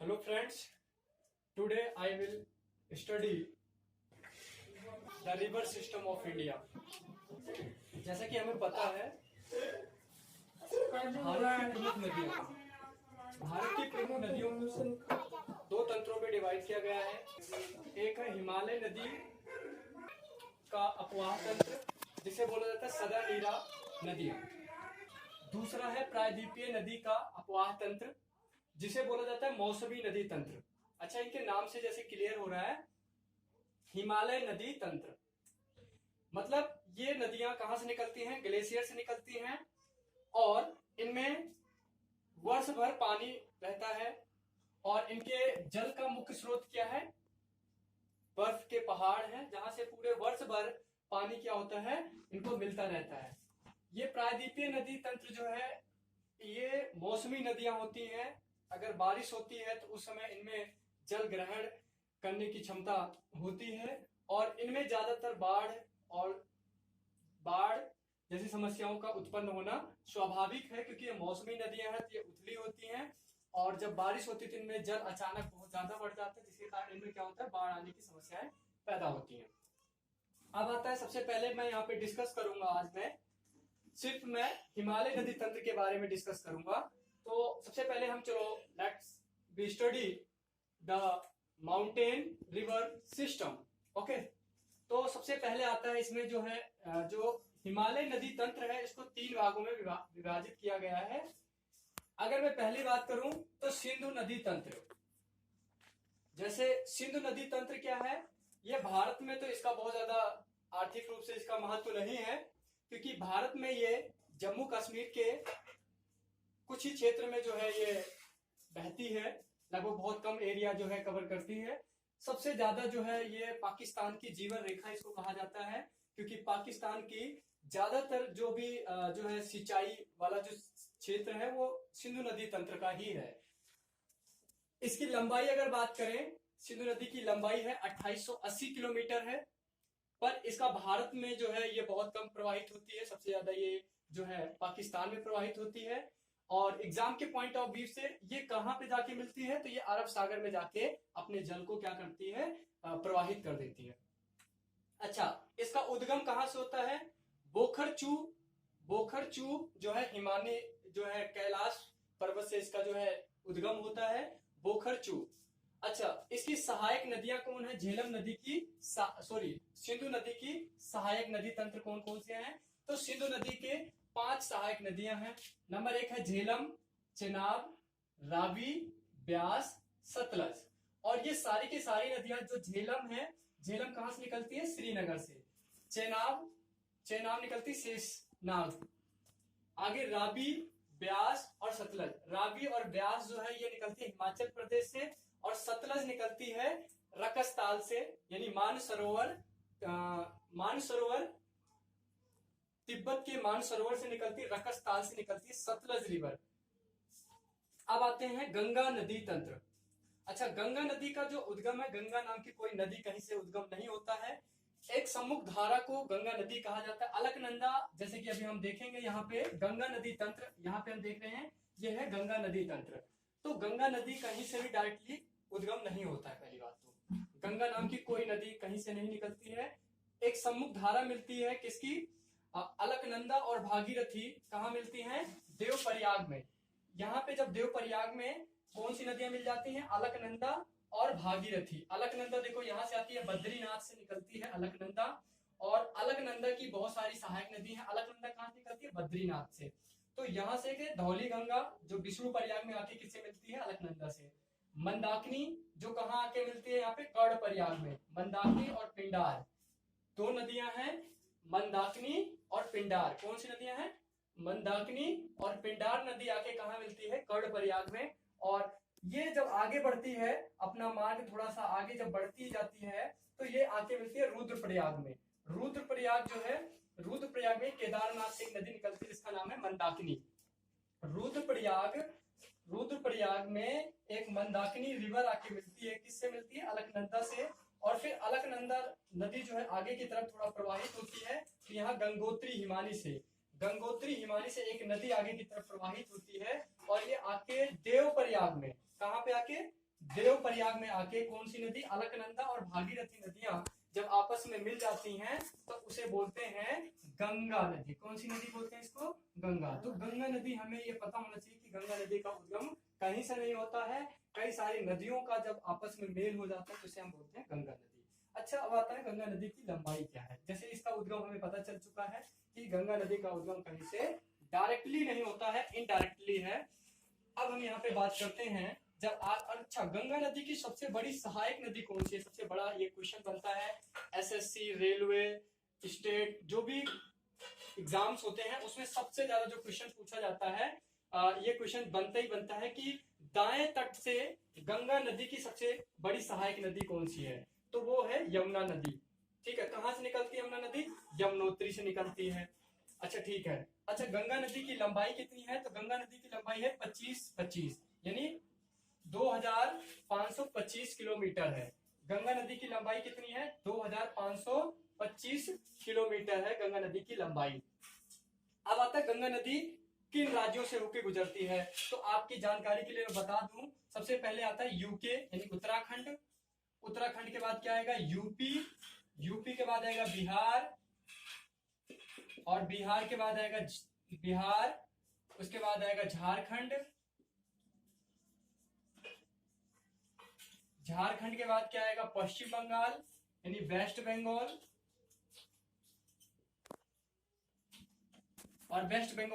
Hello friends, today I will study the river system of India. जैसा कि हमें पता है भारत की प्रमुख नदियों को दो तंत्रों में डिवाइड किया गया है। एक है हिमालय नदी का अपवाह तंत्र जिसे बोला जाता है सदा नीरा नदियां। दूसरा है प्रायद्वीपीय नदी का अपवाह तंत्र जिसे बोला जाता है मौसमी नदी तंत्र। अच्छा, इनके नाम से जैसे क्लियर हो रहा है, हिमालय नदी तंत्र मतलब ये नदियां कहां से निकलती हैं? ग्लेशियर से निकलती हैं और इनमें वर्ष भर पानी रहता है और इनके जल का मुख्य स्रोत क्या है? बर्फ के पहाड़ हैं जहां से पूरे वर्ष भर पानी क्या होता है, इनको मिलता रहता है। ये प्रायद्वीपीय नदी तंत्र जो है ये मौसमी नदियां होती हैं। अगर बारिश होती है तो उस समय इनमें जल ग्रहण करने की क्षमता होती है और इनमें ज्यादातर बाढ़ जैसी समस्याओं का उत्पन्न होना स्वाभाविक है, क्योंकि ये मौसमी नदियां हैं तो ये उथली होती हैं और जब बारिश होती है तो इनमें जल अचानक बहुत ज्यादा बढ़ जाता है, जिसके कारण इनमें क्या होता है, बाढ़ आने की समस्याएं पैदा होती हैं। अब आता है, सबसे पहले मैं यहाँ पे डिस्कस करूंगा, आज मैं हिमालय नदी तंत्र के बारे में डिस्कस करूंगा। तो सबसे पहले हम चलो let's be study the mountain river system. Okay, तो सबसे पहले आता है इसमें जो है जो हिमालय नदी तंत्र है इसको तीन भागों में विभाजित किया गया है। अगर मैं पहली बात करूं तो सिंधु नदी तंत्र। जैसे सिंधु नदी तंत्र क्या है, ये भारत में तो इसका बहुत ज्यादा आर्थिक रूप से इसका महत्व नहीं है, क्योंकि भारत में ये जम्मू कश्मीर के कुछ ही क्षेत्र में जो है ये बहती है, लगभग बहुत कम एरिया जो है कवर करती है। सबसे ज्यादा जो है ये पाकिस्तान की जीवन रेखा इसको कहा जाता है, क्योंकि पाकिस्तान की ज्यादातर जो भी जो है सिंचाई वाला जो क्षेत्र है वो सिंधु नदी तंत्र का ही है। इसकी लंबाई अगर बात करें, सिंधु नदी की लंबाई है 2880 किलोमीटर है, पर इसका भारत में जो है ये बहुत कम प्रवाहित होती है। सबसे ज्यादा ये जो है पाकिस्तान में प्रवाहित होती है और एग्जाम के पॉइंट ऑफ व्यू से ये कहां पे जाके मिलती है, तो ये अरब सागर में जाके अपने जल को क्या करती है, प्रवाहित कर देती है। अच्छा, इसका उद्गम कहां से होता है? बोखरचू जो है हिमालय जो है कैलाश पर्वत से इसका जो है उद्गम होता है, बोखरचू। अच्छा, इसकी सहायक नदियां कौन है? झेलम नदी की सिंधु नदी की सहायक नदी तंत्र कौन कौन से हैं? तो सिंधु नदी के 5 सहायक नदियां हैं। नंबर 1 है झेलम, चेनाब, रावी, ब्यास, सतलज। और ये सारी की सारी नदियां, जो झेलम है, झेलम कहां से निकलती है? श्रीनगर से। चेनाब निकलती शेषनाग। आगे रावी, ब्यास और सतलज। रावी और ब्यास जो है ये निकलती है हिमाचल प्रदेश से और सतलज निकलती है रकसताल से, यानी मानसरोवर तिब्बत के मानसरोवर से निकलती है, रकसताल से निकलती है सतलज रिवर। अब आते हैं गंगा नदी तंत्र। अच्छा, गंगा नदी का जो उद्गम है, गंगा नाम की कोई नदी कहीं से उद्गम नहीं होता है। एक सम्मुख धारा को गंगा नदी कहा जाता है। अलकनंदा, जैसे कि अभी हम देखेंगे यहाँ पे गंगा नदी तंत्र, यहाँ पे हम देख रहे हैं ये है गंगा नदी तंत्र। तो गंगा नदी कहीं से भी डायरेक्टली उद्गम नहीं होता है। पहली बात तो गंगा नाम की कोई नदी कहीं से नहीं निकलती है। एक सम्मुख धारा मिलती है किसकी? अलकनंदा और भागीरथी कहाँ मिलती हैं? देवप्रयाग में। यहाँ पे जब देवप्रयाग में कौन सी नदियां मिल जाती हैं? अलकनंदा और भागीरथी। अलकनंदा देखो यहाँ से आती है, बद्रीनाथ से निकलती है अलकनंदा, और अलकनंदा की बहुत सारी सहायक नदी है। अलकनंदा कहाँ से निकलती है? बद्रीनाथ से। तो यहाँ से धौली गंगा जो विष्णु प्रयाग में आके किससे मिलती है? अलकनंदा से। मंदाकिनी जो कहाँ आके मिलती है? यहाँ पे कर्ण प्रयाग में। मंदाकिनी और पिंडार दो नदियां हैं, मंदाकिनी और पिंडार। कौन सी नदियां हैं? मंदाकिनी और पिंडार नदी आके कहाँ मिलती है? कर्ण प्रयाग में। और ये जब आगे बढ़ती है, अपना मार्ग थोड़ा सा आगे जब बढ़ती जाती है, तो ये आके मिलती है रुद्रप्रयाग में। रुद्रप्रयाग जो है, रुद्रप्रयाग में केदारनाथ से एक नदी निकलती है जिसका नाम है मंदाकिनी। रुद्रप्रयाग में एक मंदाकिनी रिवर आके मिलती है। किससे मिलती है? अलकनंदा से। और फिर अलकनंदा नदी जो है आगे की तरफ थोड़ा प्रवाहित होती है, तो यहाँ गंगोत्री हिमानी से एक नदी आगे की तरफ प्रवाहित होती है और ये आके देवप्रयाग में, कहाँ पे आके? देवप्रयाग में आके कौन सी नदी, अलकनंदा और भागीरथी नदियां जब आपस में मिल जाती हैं तो उसे बोलते हैं गंगा नदी। कौन सी नदी बोलते हैं इसको? गंगा। तो गंगा नदी, हमें ये पता होना चाहिए कि गंगा नदी का उद्गम कहीं से नहीं होता है, कई सारी नदियों का जब आपस में मेल हो जाता है तो इसे हम बोलते हैं गंगा नदी। अच्छा, अब आता है गंगा नदी की लंबाई क्या है। जैसे इसका उद्गम हमें पता चल चुका है कि गंगा नदी का उद्गम कहीं से डायरेक्टली नहीं होता है, इनडायरेक्टली है। अब हम यहाँ पे बात करते हैं जब अच्छा, गंगा नदी की सबसे बड़ी सहायक नदी कौन सी है? सबसे बड़ा ये क्वेश्चन बनता है एसएससी, रेलवे, स्टेट, जो भी एग्जाम्स होते हैं उसमें सबसे ज्यादा जो क्वेश्चन पूछा जाता है, ये क्वेश्चन बनता ही बनता है कि दाएं तट से गंगा नदी की सबसे बड़ी सहायक नदी कौन सी है? तो वो है यमुना नदी। ठीक है, कहां से निकलती है यमुना नदी? यमुनोत्री से निकलती है। अच्छा ठीक है। अच्छा, गंगा नदी की लंबाई कितनी है? तो गंगा नदी की लंबाई है 25 यानी 2525 किलोमीटर है। गंगा नदी की लंबाई कितनी है? 2525 किलोमीटर है गंगा नदी की लंबाई। अब आता है गंगा नदी किन राज्यों से होकर गुजरती है। तो आपकी जानकारी के लिए मैं बता दूं, सबसे पहले आता है यूके यानी उत्तराखंड। उत्तराखंड के बाद क्या आएगा? यूपी। यूपी के बाद आएगा बिहार, और बिहार के बाद आएगा बिहार, उसके बाद आएगा झारखंड। झारखंड के बाद क्या आएगा? पश्चिम बंगाल यानी वेस्ट बंगाल, और वेस्ट बंगाल